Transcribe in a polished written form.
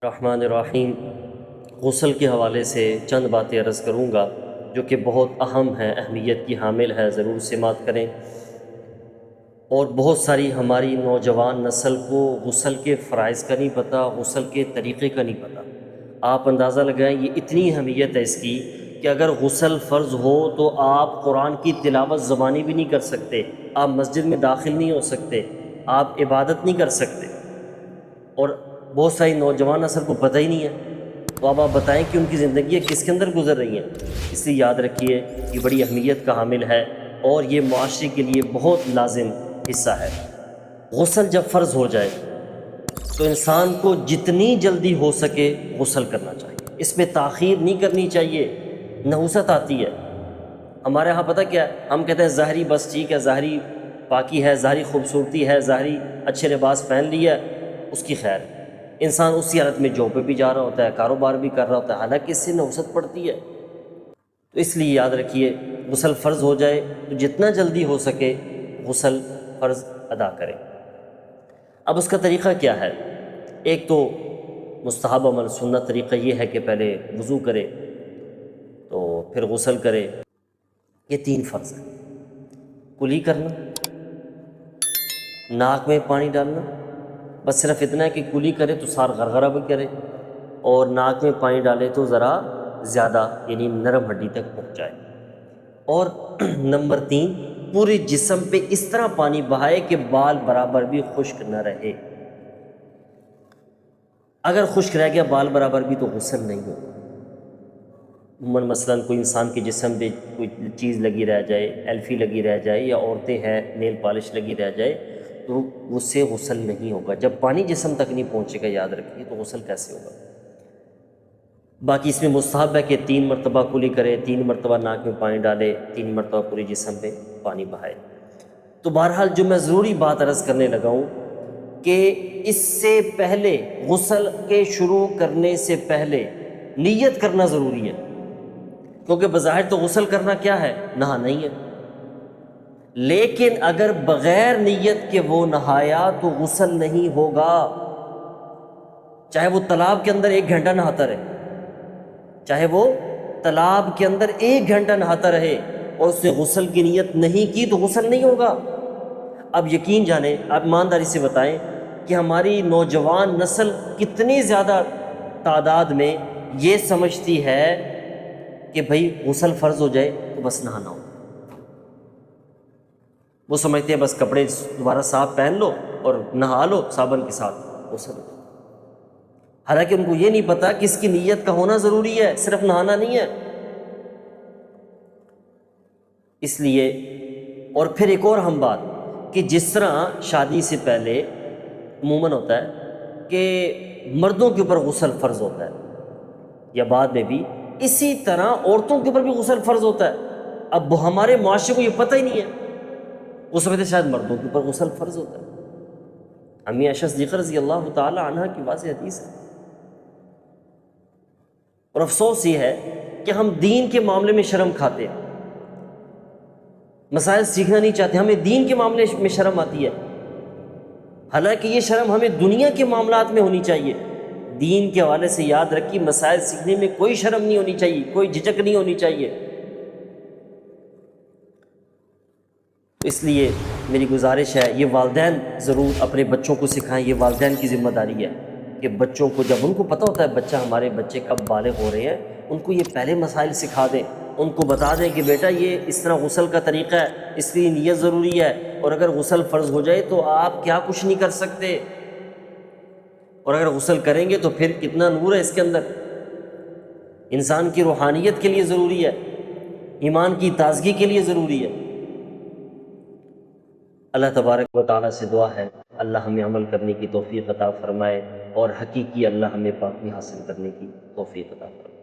الرحمن الرحیم۔ غسل کے حوالے سے چند باتیں عرض کروں گا جو کہ بہت اہم ہیں، اہمیت کی حامل ہے، ضرور سماعت کریں۔ اور بہت ساری ہماری نوجوان نسل کو غسل کے فرائض کا نہیں پتہ، غسل کے طریقے کا نہیں پتہ۔ آپ اندازہ لگائیں، یہ اتنی اہمیت ہے اس کی کہ اگر غسل فرض ہو تو آپ قرآن کی تلاوت زبانی بھی نہیں کر سکتے، آپ مسجد میں داخل نہیں ہو سکتے، آپ عبادت نہیں کر سکتے۔ اور بہت ساری نوجوان نسل کو پتہ ہی نہیں ہے، تو اب آپ بتائیں کہ ان کی زندگیاں کس کے اندر گزر رہی ہیں۔ اس لیے یاد رکھیے، یہ بڑی اہمیت کا حامل ہے اور یہ معاشرے کے لیے بہت لازم حصہ ہے۔ غسل جب فرض ہو جائے تو انسان کو جتنی جلدی ہو سکے غسل کرنا چاہیے، اس میں تاخیر نہیں کرنی چاہیے۔ نحوست آتی ہے ہمارے ہاں، پتہ کیا ہے، ہم کہتے ہیں ظاہری بس ٹھیک ہے، ظاہری پاکی ہے، ظاہری خوبصورتی ہے، ظاہری اچھے لباس پہن لیا اس کی خیر۔ انسان اسی حالت میں جاب پہ بھی جا رہا ہوتا ہے، کاروبار بھی کر رہا ہوتا ہے، حالانکہ اس سے نحوست پڑتی ہے۔ تو اس لیے یاد رکھیے، غسل فرض ہو جائے تو جتنا جلدی ہو سکے غسل فرض ادا کریں۔ اب اس کا طریقہ کیا ہے؟ ایک تو مستحب عمل سنت طریقہ یہ ہے کہ پہلے وضو کرے تو پھر غسل کرے۔ یہ 3 فرض ہیں: کلی کرنا، ناک میں پانی ڈالنا، بس صرف اتنا ہے کہ کلی کرے تو سار غرغرہ بھی کرے، اور ناک میں پانی ڈالے تو ذرا زیادہ، یعنی نرم ہڈی تک پہنچائے۔ اور نمبر 3، پورے جسم پہ اس طرح پانی بہائے کہ بال برابر بھی خشک نہ رہے۔ اگر خشک رہ گیا بال برابر بھی تو غسل نہیں ہوگا۔ مثلاً کوئی انسان کے جسم پہ کوئی چیز لگی رہ جائے، ایلفی لگی رہ جائے، یا عورتیں ہیں نیل پالش لگی رہ جائے، تو اس سے غسل نہیں ہوگا۔ جب پانی جسم تک نہیں پہنچے گا، یاد رکھیے، تو غسل کیسے ہوگا؟ باقی اس میں مستحب ہے کہ 3 مرتبہ کلی کرے، 3 مرتبہ ناک میں پانی ڈالے، 3 مرتبہ پورے جسم پہ پانی بہائے۔ تو بہرحال جو میں ضروری بات عرض کرنے لگا ہوں کہ اس سے پہلے، غسل کے شروع کرنے سے پہلے نیت کرنا ضروری ہے، کیونکہ بظاہر تو غسل کرنا کیا ہے؟ نہانا ہی ہے، لیکن اگر بغیر نیت کے وہ نہایا تو غسل نہیں ہوگا۔ چاہے وہ تالاب کے اندر 1 گھنٹہ نہاتا رہے، چاہے وہ تالاب کے اندر 1 گھنٹہ نہاتا رہے اور اس نے غسل کی نیت نہیں کی تو غسل نہیں ہوگا۔ اب یقین جانیں، آپ ایمانداری سے بتائیں کہ ہماری نوجوان نسل کتنی زیادہ تعداد میں یہ سمجھتی ہے کہ بھئی غسل فرض ہو جائے تو بس نہانا ہو۔ وہ سمجھتے ہیں بس کپڑے دوبارہ صاف پہن لو اور نہا لو صابن کے ساتھ، غسل ہو جائے۔ حالانکہ ان کو یہ نہیں پتا کہ اس کی نیت کا ہونا ضروری ہے، صرف نہانا نہیں ہے۔ اس لیے، اور پھر ایک اور اہم بات کہ جس طرح شادی سے پہلے عموماً ہوتا ہے کہ مردوں کے اوپر غسل فرض ہوتا ہے یا بعد میں بھی، اسی طرح عورتوں کے اوپر بھی غسل فرض ہوتا ہے۔ اب ہمارے معاشرے کو یہ پتہ ہی نہیں ہے، وہ سمجھتے شاید مردوں کے اوپر غسل فرض ہوتا ہے۔ امی عائشہ صدیقہ رضی اللہ تعالی عنہ کی واضح حدیث ہے۔ اور افسوس یہ ہے کہ ہم دین کے معاملے میں شرم کھاتے ہیں، مسائل سیکھنا نہیں چاہتے، ہمیں دین کے معاملے میں شرم آتی ہے، حالانکہ یہ شرم ہمیں دنیا کے معاملات میں ہونی چاہیے۔ دین کے حوالے سے یاد رکھیے، مسائل سیکھنے میں کوئی شرم نہیں ہونی چاہیے، کوئی جھجک نہیں ہونی چاہیے۔ تو اس لیے میری گزارش ہے، یہ والدین ضرور اپنے بچوں کو سکھائیں، یہ والدین کی ذمہ داری ہے کہ بچوں کو، جب ان کو پتہ ہوتا ہے بچہ، ہمارے بچے کب بالغ ہو رہے ہیں، ان کو یہ پہلے مسائل سکھا دیں، ان کو بتا دیں کہ بیٹا یہ اس طرح غسل کا طریقہ ہے، اس لیے نیت ضروری ہے، اور اگر غسل فرض ہو جائے تو آپ کیا کچھ نہیں کر سکتے، اور اگر غسل کریں گے تو پھر کتنا نور ہے اس کے اندر، انسان کی روحانیت کے لیے ضروری ہے، ایمان کی تازگی کے لیے ضروری ہے۔ اللہ تبارک و تعالیٰ سے دعا ہے، اللہ ہمیں عمل کرنے کی توفیق عطا فرمائے، اور حقیقی اللہ ہمیں پاکی حاصل کرنے کی توفیق عطا فرمائے۔